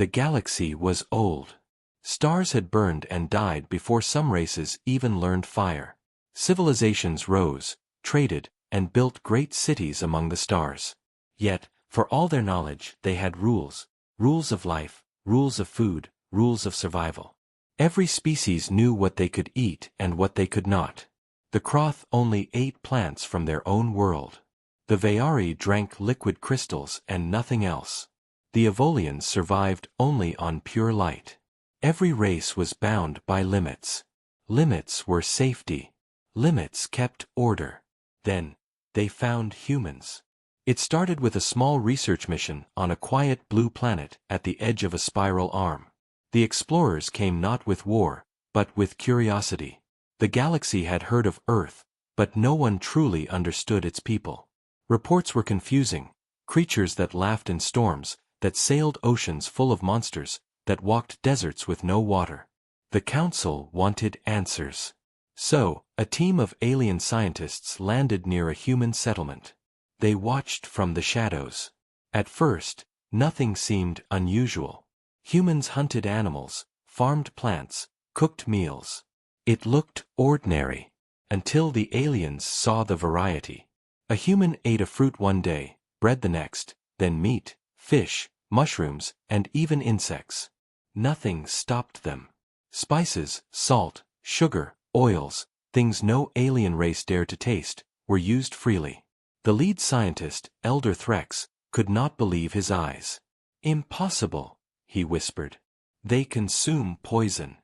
The galaxy was old. Stars had burned and died before some races even learned fire. Civilizations rose, traded, and built great cities among the stars. Yet, for all their knowledge, they had rules. Rules of life, rules of food, rules of survival. Every species knew what they could eat and what they could not. The Kroth only ate plants from their own world. The Vayari drank liquid crystals and nothing else. The Evolians survived only on pure light. Every race was bound by limits. Limits were safety. Limits kept order. Then, they found humans. It started with a small research mission on a quiet blue planet at the edge of a spiral arm. The explorers came not with war, but with curiosity. The galaxy had heard of Earth, but no one truly understood its people. Reports were confusing: creatures that laughed in storms, that sailed oceans full of monsters, that walked deserts with no water. The Council wanted answers. So, a team of alien scientists landed near a human settlement. They watched from the shadows. At first, nothing seemed unusual. Humans hunted animals, farmed plants, cooked meals. It looked ordinary, until the aliens saw the variety. A human ate a fruit one day, bread the next, then meat, fish, mushrooms, and even insects. Nothing stopped them. Spices, salt, sugar, oils, things no alien race dared to taste, were used freely. The lead scientist, Elder Threx, could not believe his eyes. "Impossible," he whispered. "They consume poison."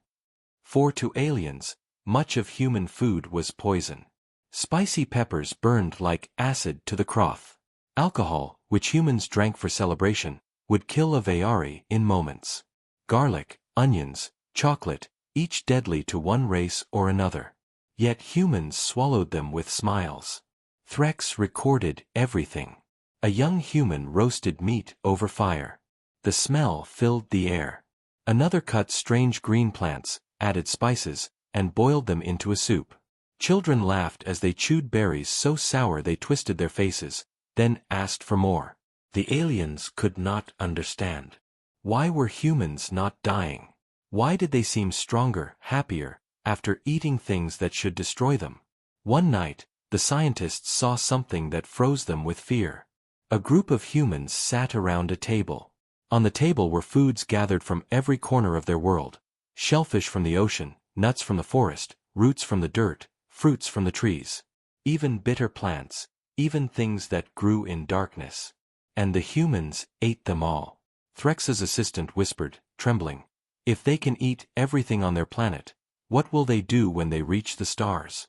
For to aliens, much of human food was poison. Spicy peppers burned like acid to the Kroth. Alcohol, which humans drank for celebration, would kill a Vayari in moments. Garlic, onions, chocolate, each deadly to one race or another. Yet humans swallowed them with smiles. Threx recorded everything. A young human roasted meat over fire. The smell filled the air. Another cut strange green plants, added spices, and boiled them into a soup. Children laughed as they chewed berries so sour they twisted their faces, then asked for more. The aliens could not understand. Why were humans not dying? Why did they seem stronger, happier, after eating things that should destroy them? One night, the scientists saw something that froze them with fear. A group of humans sat around a table. On the table were foods gathered from every corner of their world: shellfish from the ocean, nuts from the forest, roots from the dirt, fruits from the trees. Even bitter plants, even things that grew in darkness. And the humans ate them all. Threx's assistant whispered, trembling, "If they can eat everything on their planet, what will they do when they reach the stars?"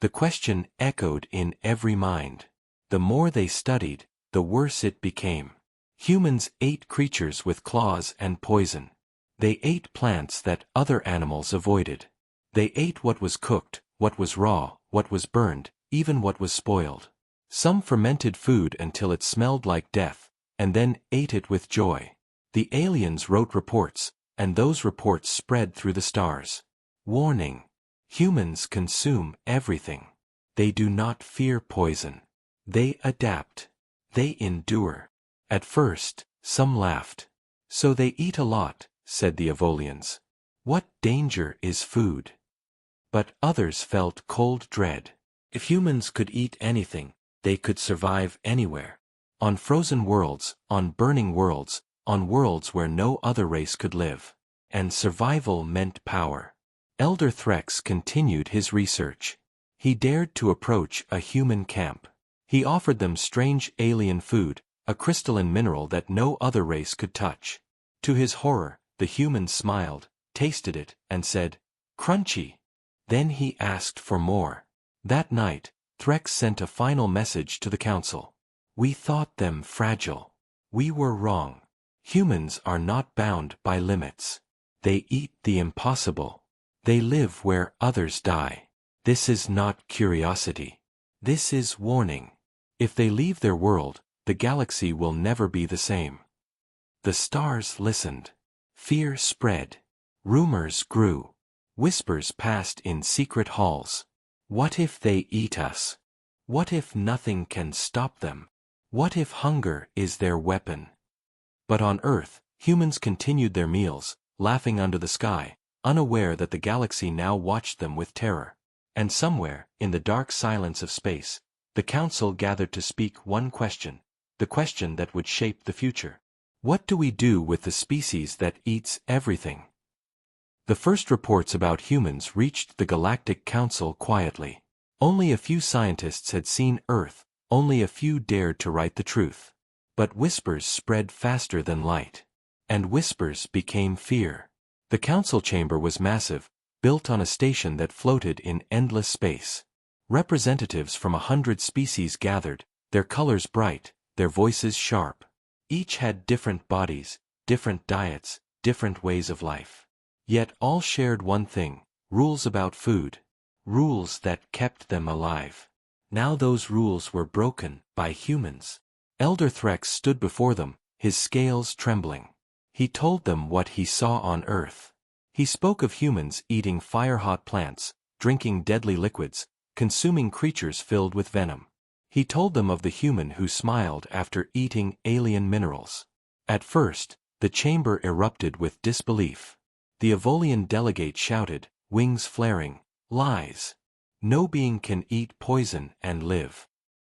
The question echoed in every mind. The more they studied, the worse it became. Humans ate creatures with claws and poison. They ate plants that other animals avoided. They ate what was cooked, what was raw, what was burned, even what was spoiled. Some fermented food until it smelled like death, and then ate it with joy. The aliens wrote reports, and those reports spread through the stars. Warning: humans consume everything. They do not fear poison. They adapt. They endure. At first, some laughed. "So they eat a lot," said the Evolians. "What danger is food?" But others felt cold dread. If humans could eat anything, they could survive anywhere. On frozen worlds, on burning worlds, on worlds where no other race could live. And survival meant power. Elder Threx continued his research. He dared to approach a human camp. He offered them strange alien food, a crystalline mineral that no other race could touch. To his horror, the humans smiled, tasted it, and said, "Crunchy." Then he asked for more. That night, Threx sent a final message to the Council. "We thought them fragile. We were wrong. Humans are not bound by limits. They eat the impossible. They live where others die. This is not curiosity. This is warning. If they leave their world, the galaxy will never be the same." The stars listened. Fear spread. Rumors grew. Whispers passed in secret halls. What if they eat us? What if nothing can stop them? What if hunger is their weapon? But on Earth, Humans continued their meals, laughing under the sky, unaware that the galaxy now watched them with terror. And somewhere, in the dark silence of space, the council gathered to speak one question, the question that would shape the future. What do we do with the species that eats everything? The first reports about humans reached the Galactic Council quietly. Only a few scientists had seen Earth, only a few dared to write the truth. But whispers spread faster than light. And whispers became fear. The council chamber was massive, built on a station that floated in endless space. Representatives from 100 species gathered, their colors bright, their voices sharp. Each had different bodies, different diets, different ways of life. Yet all shared one thing, rules about food. Rules that kept them alive. Now those rules were broken by humans. Elder Threx stood before them, his scales trembling. He told them what he saw on Earth. He spoke of humans eating fire-hot plants, drinking deadly liquids, consuming creatures filled with venom. He told them of the human who smiled after eating alien minerals. At first, the chamber erupted with disbelief. The Evolian delegate shouted, wings flaring, lies. No being can eat poison and live.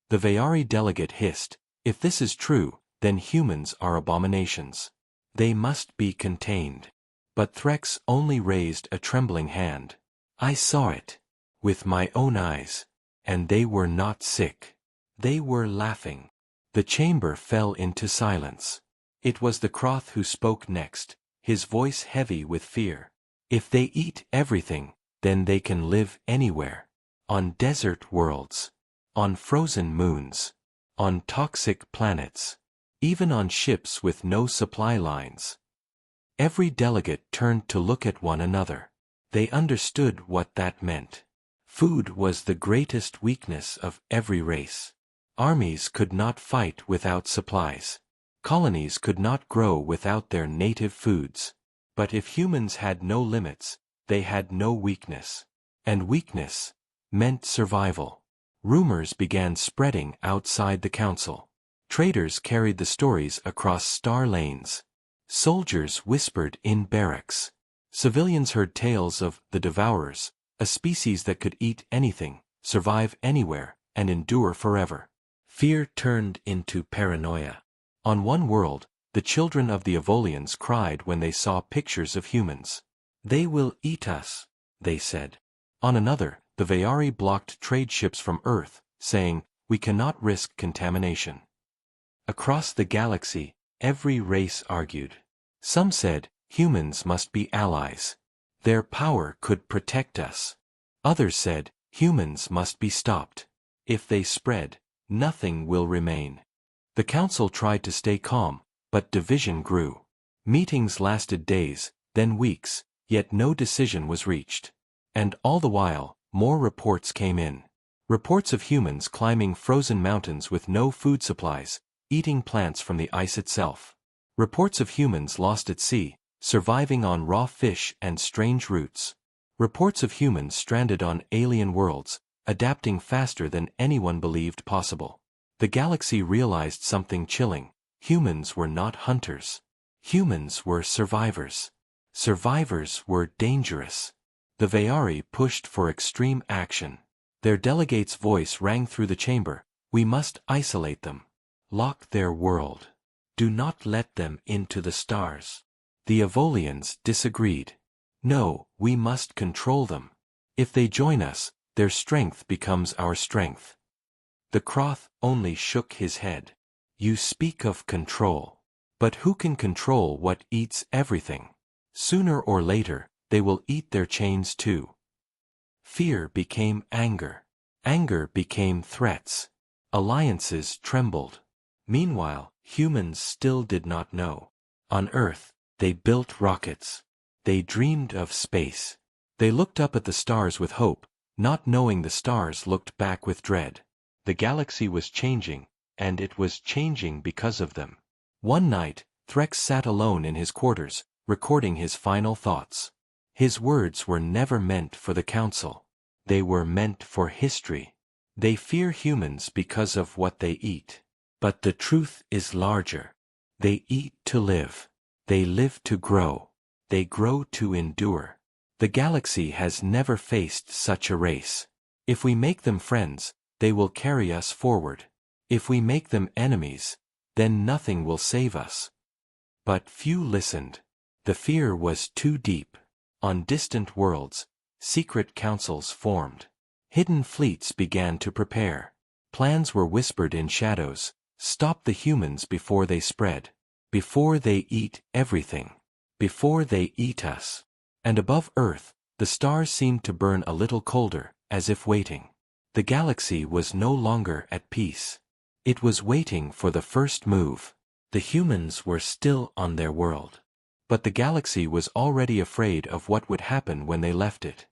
The Vayari delegate hissed, if this is true, then humans are abominations. They must be contained. But Threx only raised a trembling hand. I saw it. With my own eyes. And they were not sick. They were laughing. The chamber fell into silence. It was the Croth who spoke next, his voice heavy with fear. If they eat everything, then they can live anywhere. On desert worlds. On frozen moons. On toxic planets. Even on ships with no supply lines. Every delegate turned to look at one another. They understood what that meant. Food was the greatest weakness of every race. Armies could not fight without supplies. Colonies could not grow without their native foods. But if humans had no limits, they had no weakness. And weakness meant survival. Rumors began spreading outside the council. Traders carried the stories across star lanes. Soldiers whispered in barracks. Civilians heard tales of the Devourers, a species that could eat anything, survive anywhere, and endure forever. Fear turned into paranoia. On one world, the children of the Evolians cried when they saw pictures of humans. They will eat us, they said. On another, the Vayari blocked trade ships from Earth, saying, we cannot risk contamination. Across the galaxy, every race argued. Some said, humans must be allies. Their power could protect us. Others said, humans must be stopped. If they spread, nothing will remain. The council tried to stay calm, but division grew. Meetings lasted days, then weeks, yet no decision was reached. And all the while, more reports came in. Reports of humans climbing frozen mountains with no food supplies, eating plants from the ice itself. Reports of humans lost at sea, surviving on raw fish and strange roots. Reports of humans stranded on alien worlds, adapting faster than anyone believed possible. The galaxy realized something chilling. Humans were not hunters. Humans were survivors. Survivors were dangerous. The Vayari pushed for extreme action. Their delegate's voice rang through the chamber. We must isolate them. Lock their world. Do not let them into the stars. The Evolians disagreed. No, we must control them. If they join us, their strength becomes our strength. The Croth only shook his head. You speak of control. But who can control what eats everything? Sooner or later, they will eat their chains too. Fear became anger. Anger became threats. Alliances trembled. Meanwhile, humans still did not know. On Earth, they built rockets. They dreamed of space. They looked up at the stars with hope, not knowing the stars looked back with dread. The galaxy was changing, and it was changing because of them. One night, Threx sat alone in his quarters, recording his final thoughts. His words were never meant for the council. They were meant for history. They fear humans because of what they eat. But the truth is larger. They eat to live. They live to grow. They grow to endure. The galaxy has never faced such a race. If we make them friends, they will carry us forward. If we make them enemies, then nothing will save us. But few listened. The fear was too deep. On distant worlds, secret councils formed. Hidden fleets began to prepare. Plans were whispered in shadows. Stop the humans before they spread. Before they eat everything. Before they eat us. And above Earth, the stars seemed to burn a little colder, as if waiting. The galaxy was no longer at peace. It was waiting for the first move. The humans were still on their world. But the galaxy was already afraid of what would happen when they left it.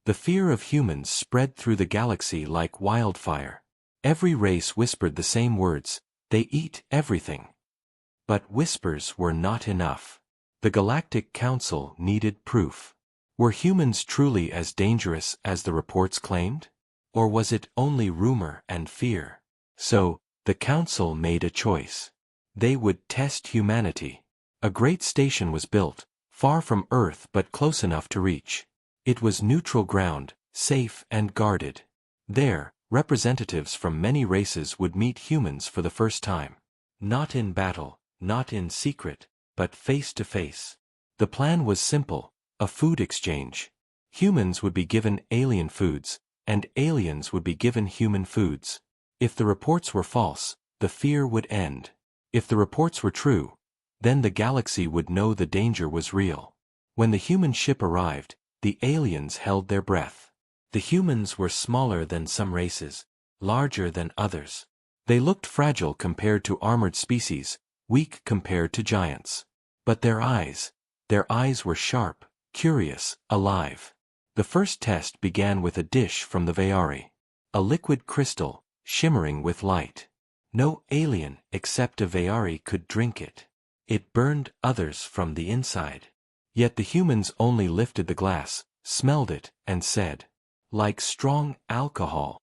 The fear of humans spread through the galaxy like wildfire. Every race whispered the same words, "They eat everything." But whispers were not enough. The Galactic Council needed proof. Were humans truly as dangerous as the reports claimed? Or was it only rumor and fear? So, the Council made a choice. They would test humanity. A great station was built, far from Earth but close enough to reach. It was neutral ground, safe and guarded. There, representatives from many races would meet humans for the first time. Not in battle, not in secret, but face to face. The plan was simple, a food exchange. Humans would be given alien foods, and aliens would be given human foods. If the reports were false, the fear would end. If the reports were true, then the galaxy would know the danger was real. When the human ship arrived, the aliens held their breath. The humans were smaller than some races, larger than others. They looked fragile compared to armored species, weak compared to giants. But their eyes were sharp, curious, alive. The first test began with a dish from the Vayari. A liquid crystal, shimmering with light. No alien except a Vayari could drink it. It burned others from the inside. Yet the humans only lifted the glass, smelled it, and said, "Like strong alcohol."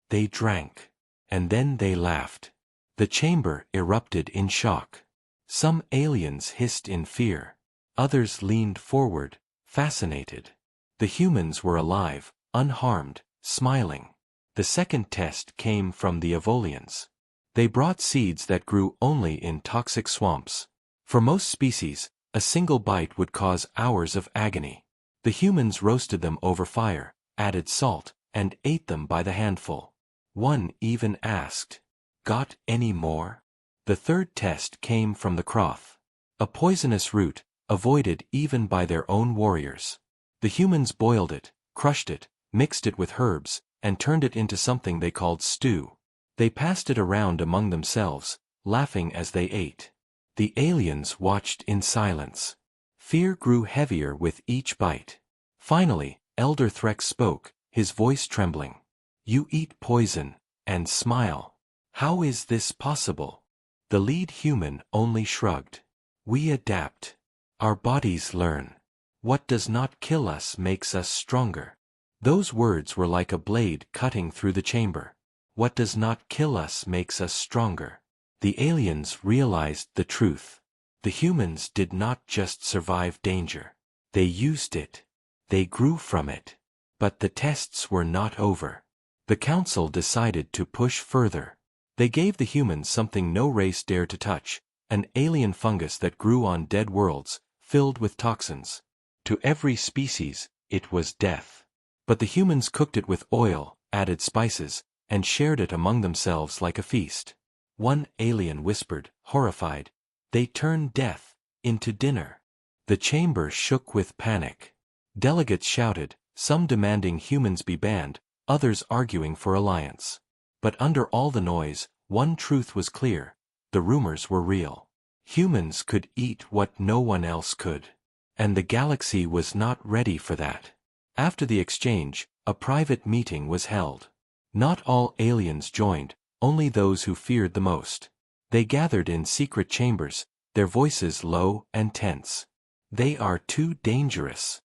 They drank. And then they laughed. The chamber erupted in shock. Some aliens hissed in fear. Others leaned forward, fascinated. The humans were alive, unharmed, smiling. The second test came from the Avolians. They brought seeds that grew only in toxic swamps. For most species, a single bite would cause hours of agony. The humans roasted them over fire, added salt, and ate them by the handful. One even asked, "Got any more?" The third test came from the Kroth. A poisonous root, avoided even by their own warriors. The humans boiled it, crushed it, mixed it with herbs, and turned it into something they called stew. They passed it around among themselves, laughing as they ate. The aliens watched in silence. Fear grew heavier with each bite. Finally, Elder Threx spoke, his voice trembling. "You eat poison, and smile. How is this possible?" The lead human only shrugged. "We adapt. Our bodies learn. What does not kill us makes us stronger." Those words were like a blade cutting through the chamber. What does not kill us makes us stronger. The aliens realized the truth. The humans did not just survive danger. They used it. They grew from it. But the tests were not over. The council decided to push further. They gave the humans something no race dared to touch, an alien fungus that grew on dead worlds, filled with toxins. To every species, it was death. But the humans cooked it with oil, added spices, and shared it among themselves like a feast. One alien whispered, horrified, "They turned death into dinner." The chamber shook with panic. Delegates shouted, some demanding humans be banned, others arguing for alliance. But under all the noise, one truth was clear: the rumors were real. Humans could eat what no one else could. And the galaxy was not ready for that. After the exchange, a private meeting was held. Not all aliens joined, only those who feared the most. They gathered in secret chambers, their voices low and tense. "They are too dangerous.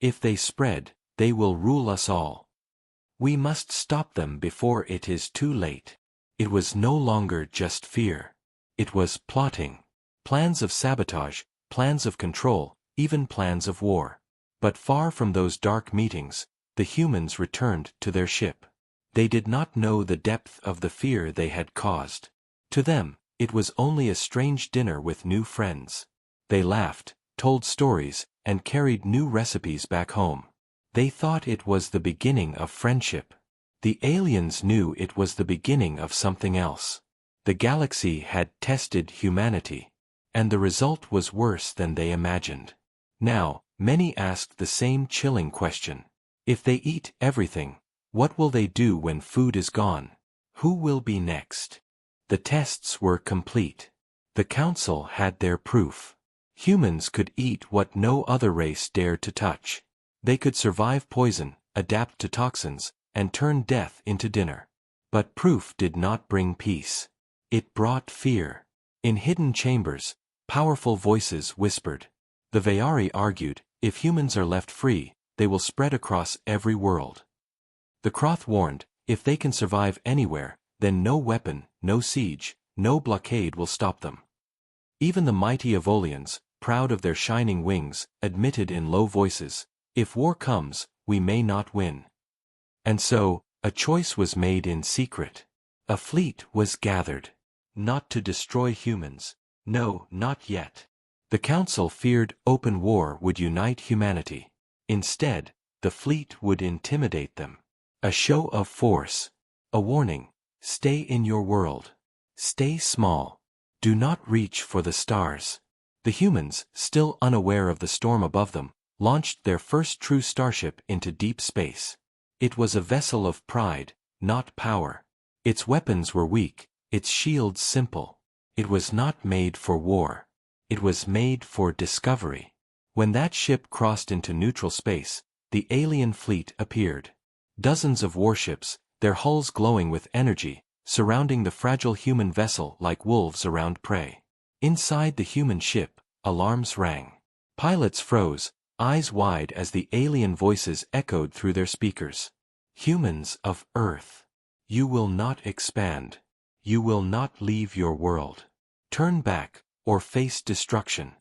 If they spread, they will rule us all. We must stop them before it is too late." It was no longer just fear. It was plotting. Plans of sabotage, plans of control, even plans of war. But far from those dark meetings, the humans returned to their ship. They did not know the depth of the fear they had caused. To them, it was only a strange dinner with new friends. They laughed, told stories, and carried new recipes back home. They thought it was the beginning of friendship. The aliens knew it was the beginning of something else. The galaxy had tested humanity. And the result was worse than they imagined. Now, many asked the same chilling question. If they eat everything, what will they do when food is gone? Who will be next? The tests were complete. The council had their proof. Humans could eat what no other race dared to touch. They could survive poison, adapt to toxins, and turn death into dinner. But proof did not bring peace. It brought fear. In hidden chambers, powerful voices whispered. The Vayari argued, if humans are left free, they will spread across every world. The Kroth warned, if they can survive anywhere, then no weapon, no siege, no blockade will stop them. Even the mighty Evolians, proud of their shining wings, admitted in low voices, if war comes, we may not win. And so, a choice was made in secret. A fleet was gathered. Not to destroy humans. No, not yet. The council feared open war would unite humanity. Instead, the fleet would intimidate them. A show of force. A warning. Stay in your world. Stay small. Do not reach for the stars. The humans, still unaware of the storm above them, launched their first true starship into deep space. It was a vessel of pride, not power. Its weapons were weak, its shields simple. It was not made for war. It was made for discovery. When that ship crossed into neutral space, the alien fleet appeared. Dozens of warships, their hulls glowing with energy, surrounding the fragile human vessel like wolves around prey. Inside the human ship, alarms rang. Pilots froze, eyes wide as the alien voices echoed through their speakers. Humans of Earth, you will not expand. You will not leave your world. Turn back, or face destruction.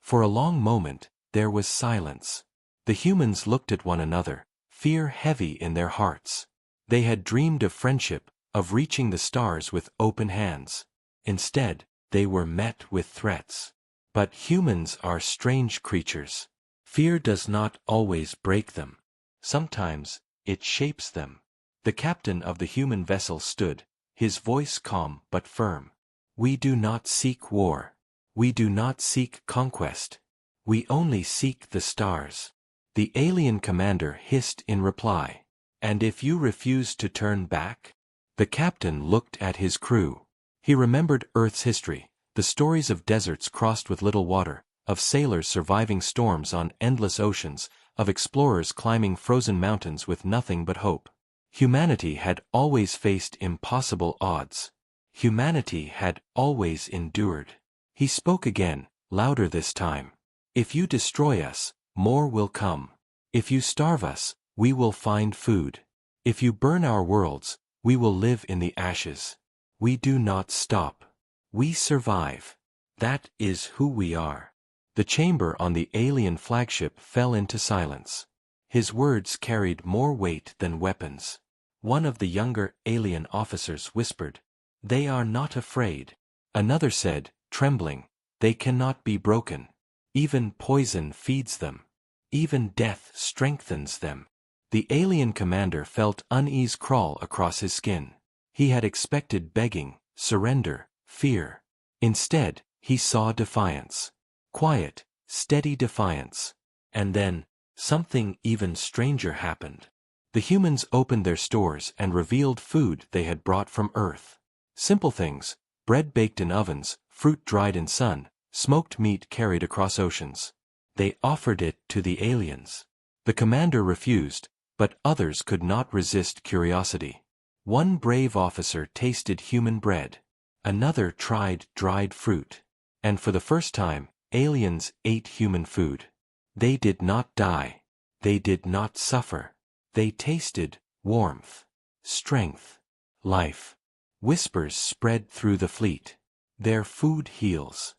For a long moment, there was silence. The humans looked at one another, fear heavy in their hearts. They had dreamed of friendship, of reaching the stars with open hands. Instead, they were met with threats. But humans are strange creatures. Fear does not always break them. Sometimes, it shapes them. The captain of the human vessel stood, his voice calm but firm. We do not seek war. We do not seek conquest. We only seek the stars. The alien commander hissed in reply. And if you refuse to turn back? The captain looked at his crew. He remembered Earth's history, the stories of deserts crossed with little water, of sailors surviving storms on endless oceans, of explorers climbing frozen mountains with nothing but hope. Humanity had always faced impossible odds. Humanity had always endured. He spoke again, louder this time. If you destroy us, more will come. If you starve us, we will find food. If you burn our worlds, we will live in the ashes. We do not stop. We survive. That is who we are. The chamber on the alien flagship fell into silence. His words carried more weight than weapons. One of the younger alien officers whispered, "They are not afraid." Another said, trembling, "They cannot be broken. Even poison feeds them. Even death strengthens them." The alien commander felt unease crawl across his skin. He had expected begging, surrender, fear. Instead, he saw defiance. Quiet, steady defiance. And then, something even stranger happened. The humans opened their stores and revealed food they had brought from Earth. Simple things, bread baked in ovens, fruit dried in sun, smoked meat carried across oceans. They offered it to the aliens. The commander refused, but others could not resist curiosity. One brave officer tasted human bread. Another tried dried fruit. And for the first time, aliens ate human food. They did not die. They did not suffer. They tasted warmth, strength, life. Whispers spread through the fleet. Their food heals.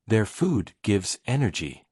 Their food gives energy.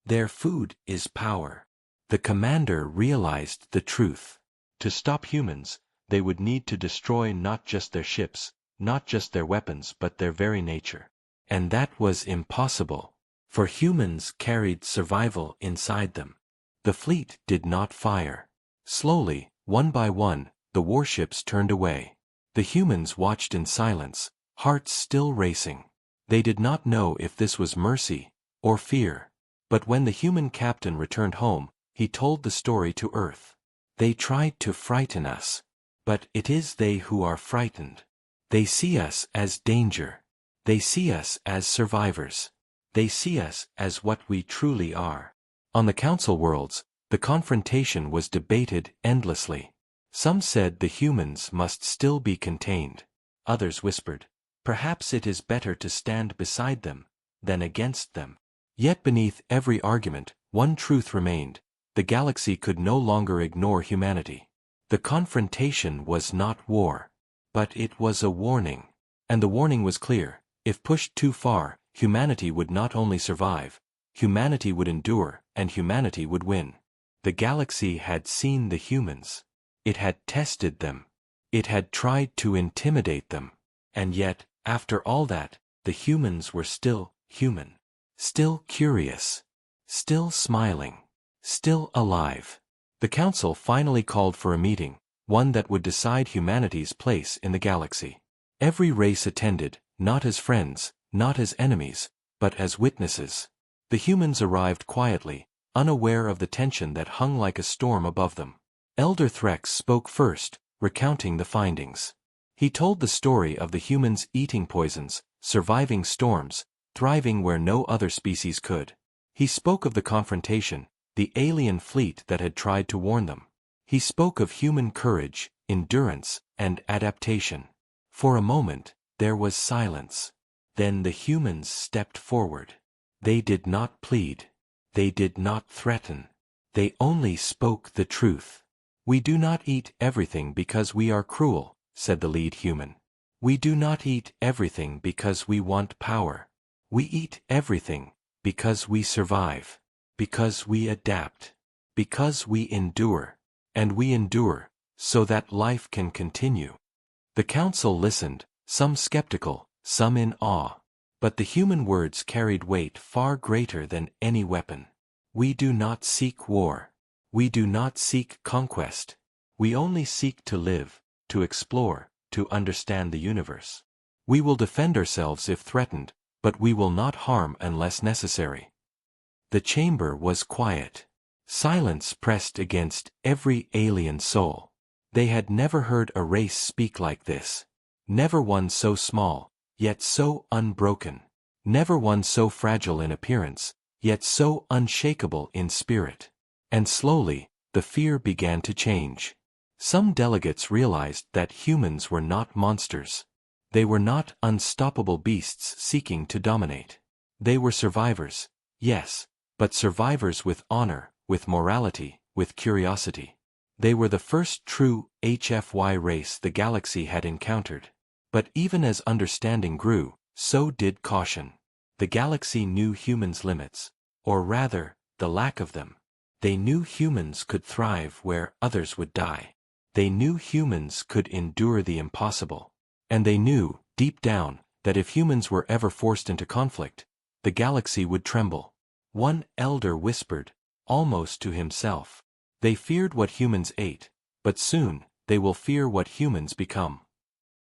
Their food is power. The commander realized the truth. To stop humans, they would need to destroy not just their ships, not just their weapons but their very nature. And that was impossible. For humans carried survival inside them. The fleet did not fire. Slowly, one by one, the warships turned away. The humans watched in silence, hearts still racing. They did not know if this was mercy or fear. But when the human captain returned home, he told the story to Earth. They tried to frighten us. But it is they who are frightened. They see us as danger. They see us as survivors. They see us as what we truly are. On the council worlds, the confrontation was debated endlessly. Some said the humans must still be contained. Others whispered, perhaps it is better to stand beside them than against them. Yet beneath every argument, one truth remained. The galaxy could no longer ignore humanity. The confrontation was not war. But it was a warning. And the warning was clear. If pushed too far, humanity would not only survive, humanity would endure, and humanity would win. The galaxy had seen the humans. It had tested them. It had tried to intimidate them. And yet, after all that, the humans were still human. Still curious. Still smiling. Still alive. The council finally called for a meeting, one that would decide humanity's place in the galaxy. Every race attended, not as friends, not as enemies, but as witnesses. The humans arrived quietly, unaware of the tension that hung like a storm above them. Elder Threx spoke first, recounting the findings. He told the story of the humans eating poisons, surviving storms, thriving where no other species could. He spoke of the confrontation, the alien fleet that had tried to warn them. He spoke of human courage, endurance, and adaptation. For a moment, there was silence. Then the humans stepped forward. They did not plead. They did not threaten. They only spoke the truth. We do not eat everything because we are cruel, said the lead human. We do not eat everything because we want power. We eat everything because we survive. Because we adapt. Because we endure. And we endure, so that life can continue. The council listened, some skeptical, some in awe. But the human words carried weight far greater than any weapon. We do not seek war. We do not seek conquest. We only seek to live, to explore, to understand the universe. We will defend ourselves if threatened, but we will not harm unless necessary. The chamber was quiet. Silence pressed against every alien soul. They had never heard a race speak like this. Never one so small, yet so unbroken. Never one so fragile in appearance, yet so unshakable in spirit. And slowly, the fear began to change. Some delegates realized that humans were not monsters. They were not unstoppable beasts seeking to dominate. They were survivors, yes, but survivors with honor, with morality, with curiosity. They were the first true HFY race the galaxy had encountered. But even as understanding grew, so did caution. The galaxy knew humans' limits, or rather, the lack of them. They knew humans could thrive where others would die. They knew humans could endure the impossible. And they knew, deep down, that if humans were ever forced into conflict, the galaxy would tremble. One elder whispered, almost to himself. They feared what humans ate, but soon, they will fear what humans become.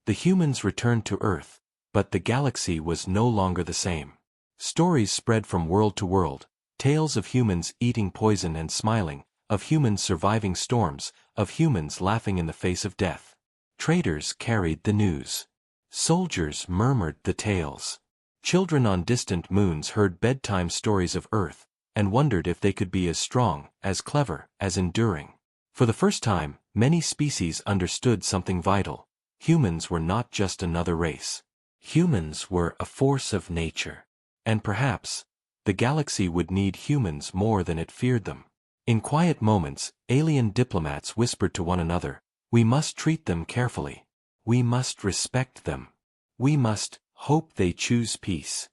The humans returned to Earth, but the galaxy was no longer the same. Stories spread from world to world, tales of humans eating poison and smiling, of humans surviving storms, of humans laughing in the face of death. Traders carried the news. Soldiers murmured the tales. Children on distant moons heard bedtime stories of Earth, and wondered if they could be as strong, as clever, as enduring. For the first time, many species understood something vital. Humans were not just another race. Humans were a force of nature. And perhaps, the galaxy would need humans more than it feared them. In quiet moments, alien diplomats whispered to one another, we must treat them carefully. We must respect them. We must hope they choose peace.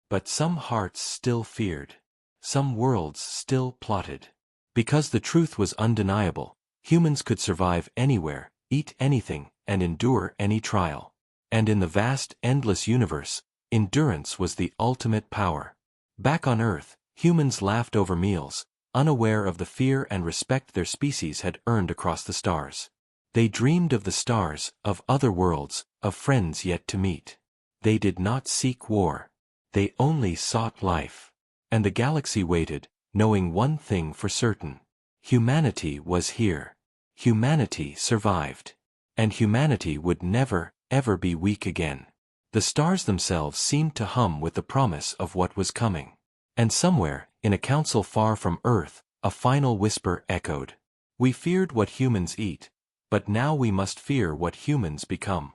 But some hearts still feared. Some worlds still plotted. Because the truth was undeniable, humans could survive anywhere, eat anything, and endure any trial. And in the vast, endless universe, endurance was the ultimate power. Back on Earth, humans laughed over meals, unaware of the fear and respect their species had earned across the stars. They dreamed of the stars, of other worlds, of friends yet to meet. They did not seek war. They only sought life. And the galaxy waited, knowing one thing for certain. Humanity was here. Humanity survived. And humanity would never, ever be weak again. The stars themselves seemed to hum with the promise of what was coming. And somewhere, in a council far from Earth, a final whisper echoed. We feared what humans eat, but now we must fear what humans become.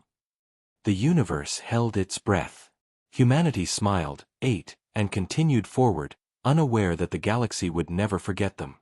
The universe held its breath. Humanity smiled, ate, and continued forward, unaware that the galaxy would never forget them.